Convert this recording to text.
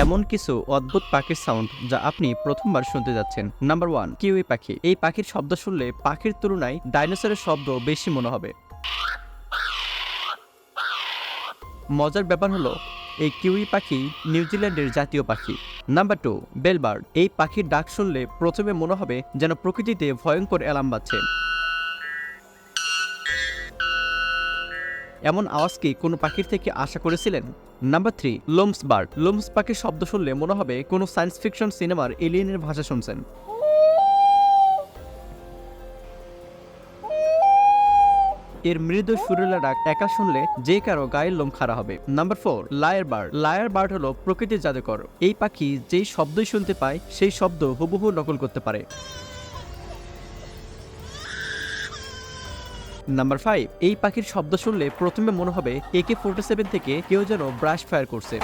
এমন কিছু অদ্ভুত পাখির সাউন্ড যা আপনি প্রথমবার শুনতে যাচ্ছেন। নাম্বার 1, কিউই পাখি। এই পাখির শব্দ শুনলে পাখির তুলনায় ডাইনোসরের শব্দ বেশি মনে হবে। মজার ব্যাপার হলো এই কিউই পাখি নিউজিল্যান্ডের জাতীয় পাখি। নাম্বার 2, বেলবার্ড। এই পাখির ডাক শুনলে প্রথমে মনে হবে যেন প্রকৃতিতে ভয়ঙ্কর অ্যালার্ম বাজছে। এমন আওয়াজ কি কোনো পাখির থেকে আশা করেছিলেন? Number 3, Lomash bird. লোমস পাখির শব্দ শুনলে মনে হবে কোনো সায়েন্স ফিকশন সিনেমার এলিয়েনের ভাষা শুনছেন। এর মৃদু সুরেলা ডাক একা শুনলে যে কারো গায়ের লোম খাড়া হবে। Number 4, liar bird. Liar bird হলো প্রকৃতির জাদুকর। এই পাখি যেই শব্দই শুনতে পায় সেই শব্দ হুবহু নকল করতে পারে। নাম্বার 5, এই পাখির শব্দ শুনলে প্রথমে মনে হবে AK-47 থেকে কেউ যেন ব্রাশ ফায়ার করছে।